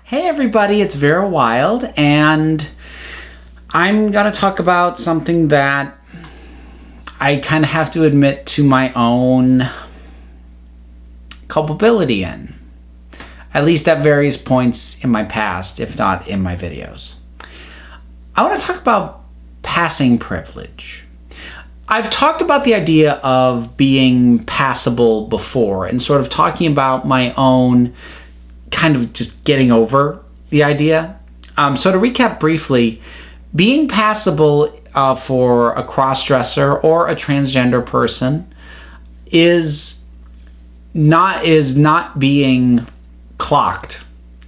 Hey everybody, it's Vera Wild, and I'm going to talk about something that I kind of have to admit to my own culpability in, at least at various points in my past, if not in my videos. I want to talk about passing privilege. I've talked about the idea of being passable before and sort of talking about my own kind of just getting over the idea. So to recap briefly, being passable for a cross-dresser or a transgender person is not being clocked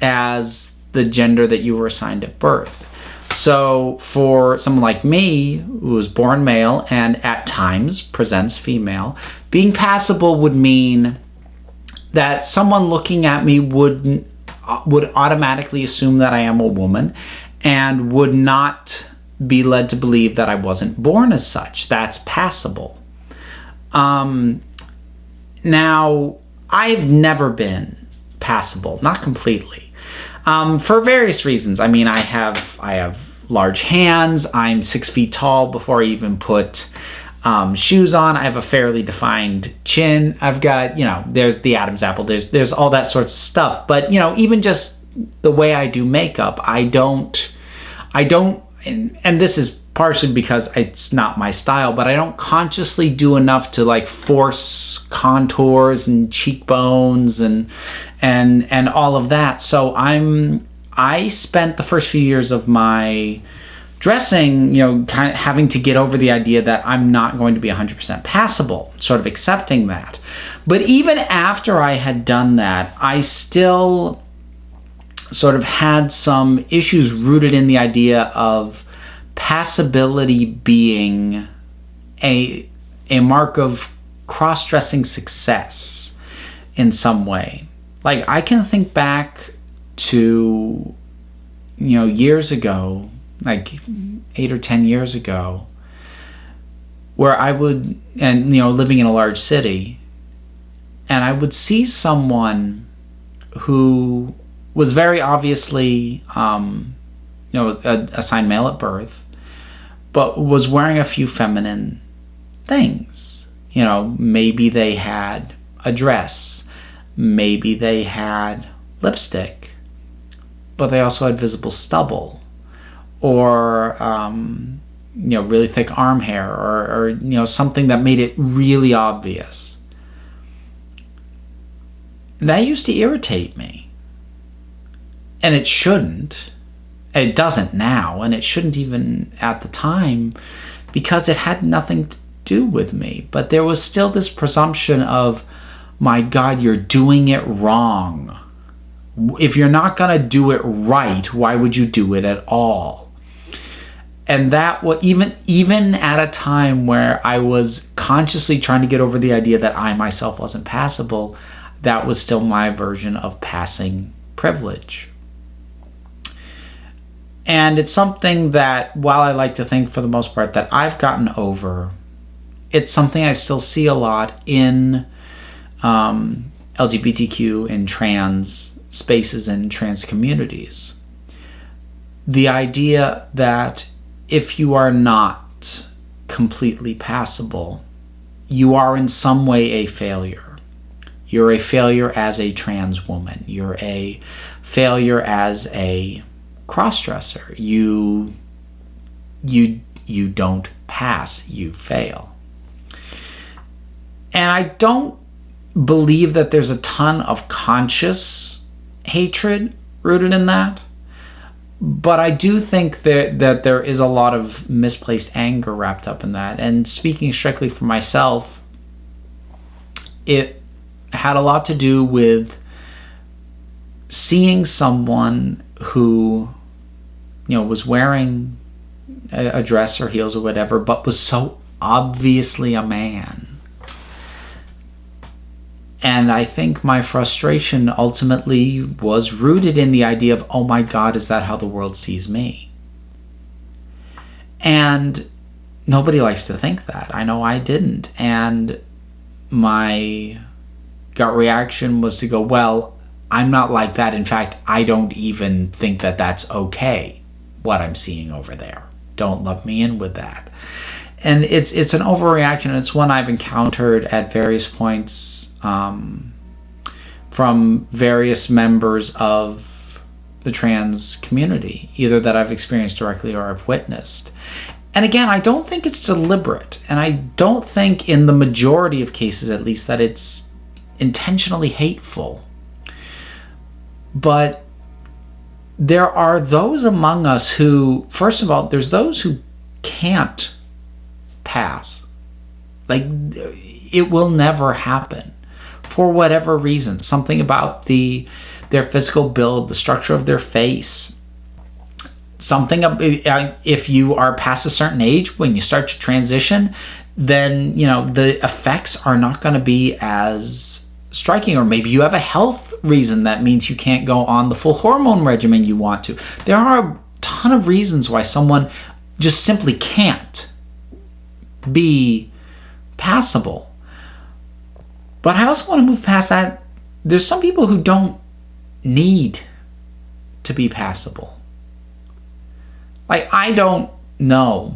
as the gender that you were assigned at birth. So for someone like me, who was born male and at times presents female, being passable would mean that someone looking at me would automatically assume that I am a woman and would not be led to believe that I wasn't born as such. That's passable. Now, I've never been passable, not completely, for various reasons. I mean, I have large hands. I'm 6 feet tall before I even put shoes on. I have a fairly defined chin. I've got, there's the Adam's apple. There's all that sorts of stuff. But, even just the way I do makeup, I don't, and this is partially because it's not my style, but I don't consciously do enough to force contours and cheekbones and all of that. So I spent the first few years of my dressing, kind of having to get over the idea that I'm not going to be 100% passable, sort of accepting that. But even after I had done that, I still sort of had some issues rooted in the idea of passability being a mark of cross-dressing success in some way. I can think back to, years ago, 8 or 10 years ago, where I would, and living in a large city, and I would see someone who was very obviously, assigned male at birth, but was wearing a few feminine things. Maybe they had a dress, maybe they had lipstick, but they also had visible stubble, or really thick arm hair, or something that made it really obvious. That used to irritate me, and it shouldn't. It doesn't now, and it shouldn't even at the time, because it had nothing to do with me. But there was still this presumption of, my God, you're doing it wrong. If you're not going to do it right, why would you do it at all? And that was even at a time where I was consciously trying to get over the idea that I myself wasn't passable, that was still my version of passing privilege. And it's something that, while I like to think for the most part that I've gotten over, it's something I still see a lot in LGBTQ and trans spaces and trans communities. The idea that if you are not completely passable, you are in some way a failure. You're a failure as a trans woman. You're a failure as a cross-dresser. You don't pass, you fail. And I don't believe that there's a ton of conscious hatred rooted in that. But I do think that there is a lot of misplaced anger wrapped up in that. And speaking strictly for myself, it had a lot to do with seeing someone who, was wearing a dress or heels or whatever, but was so obviously a man. And I think my frustration ultimately was rooted in the idea of, oh my God, is that how the world sees me? And nobody likes to think that. I know I didn't. And my gut reaction was to go, well, I'm not like that. In fact, I don't even think that that's okay, what I'm seeing over there. Don't lump me in with that. And it's an overreaction. It's one I've encountered at various points from various members of the trans community, either that I've experienced directly or I've witnessed. And again, I don't think it's deliberate. And I don't think, in the majority of cases at least, that it's intentionally hateful. But there are those among us who, first of all, there's those who can't pass. Like, it will never happen for whatever reason. Something about their physical build, the structure of their face. Something, if you are past a certain age, when you start to transition, then, the effects are not going to be as striking. Or maybe you have a health reason that means you can't go on the full hormone regimen you want to. There are a ton of reasons why someone just simply can't be passable. But I also want to move past that. There's some people who don't need to be passable. Like, I don't know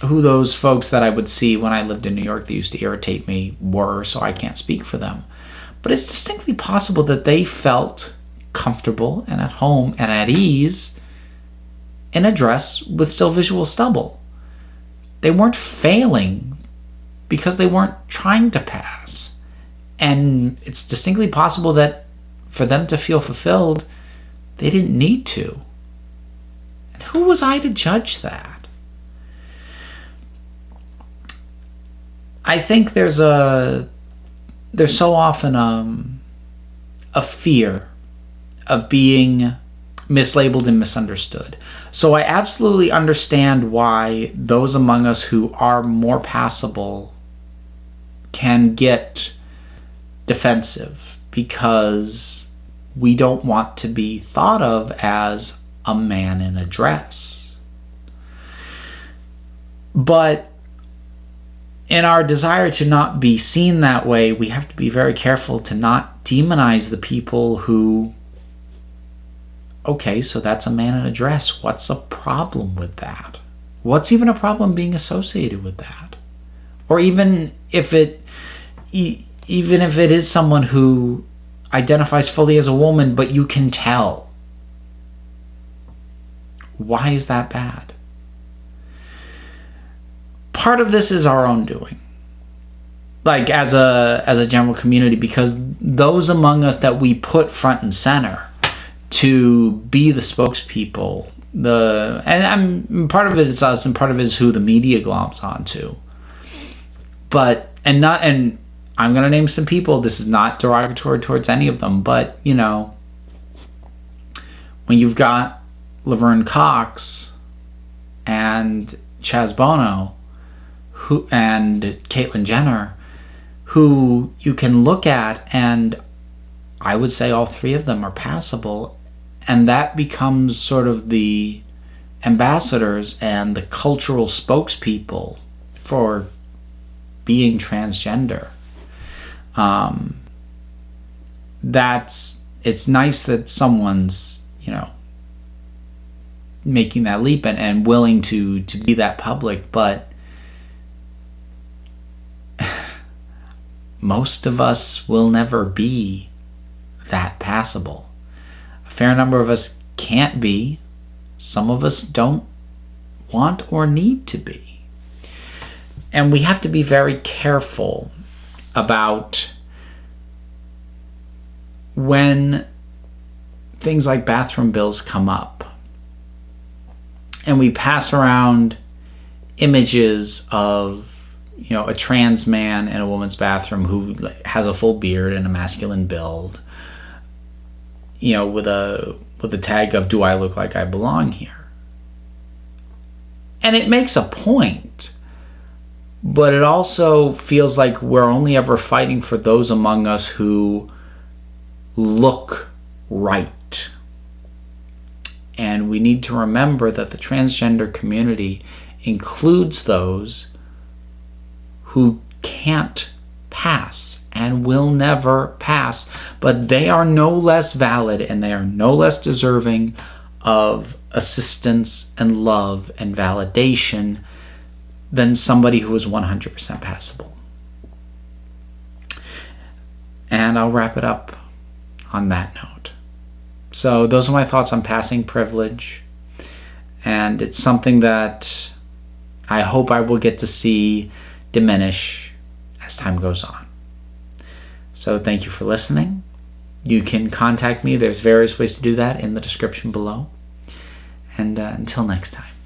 who those folks that I would see when I lived in New York that used to irritate me were, so I can't speak for them. But it's distinctly possible that they felt comfortable and at home and at ease in a dress with still visual stubble. They weren't failing because they weren't trying to pass. And it's distinctly possible that for them to feel fulfilled, they didn't need to. And who was I to judge that? I think there's so often a fear of being mislabeled and misunderstood. So I absolutely understand why those among us who are more passable can get defensive, because we don't want to be thought of as a man in a dress. But in our desire to not be seen that way, we have to be very careful to not demonize the people who, okay, so that's a man in a dress. What's a problem with that? What's even a problem being associated with that? Or even if it is someone who identifies fully as a woman, but you can tell. Why is that bad? Part of this is our own doing, like as a general community, because those among us that we put front and center to be the spokespeople, part of it is us, and part of it is who the media globs onto. And I'm going to name some people. This is not derogatory towards any of them, but when you've got Laverne Cox and Chaz Bono, and Caitlyn Jenner, who you can look at, and I would say all three of them are passable, and that becomes sort of the ambassadors and the cultural spokespeople for being transgender. It's nice that someone's making that leap and willing to be that public, but most of us will never be that passable. A fair number of us can't be. Some of us don't want or need to be. And we have to be very careful about when things like bathroom bills come up and we pass around images of a trans man in a woman's bathroom who has a full beard and a masculine build, with a tag of, do I look like I belong here? And it makes a point, but it also feels like we're only ever fighting for those among us who look right. And we need to remember that the transgender community includes those who can't pass and will never pass, but they are no less valid and they are no less deserving of assistance and love and validation than somebody who is 100% passable. And I'll wrap it up on that note. So those are my thoughts on passing privilege. And it's something that I hope I will get to see diminish as time goes on. So thank you for listening. You can contact me. There's various ways to do that in the description below. And until next time.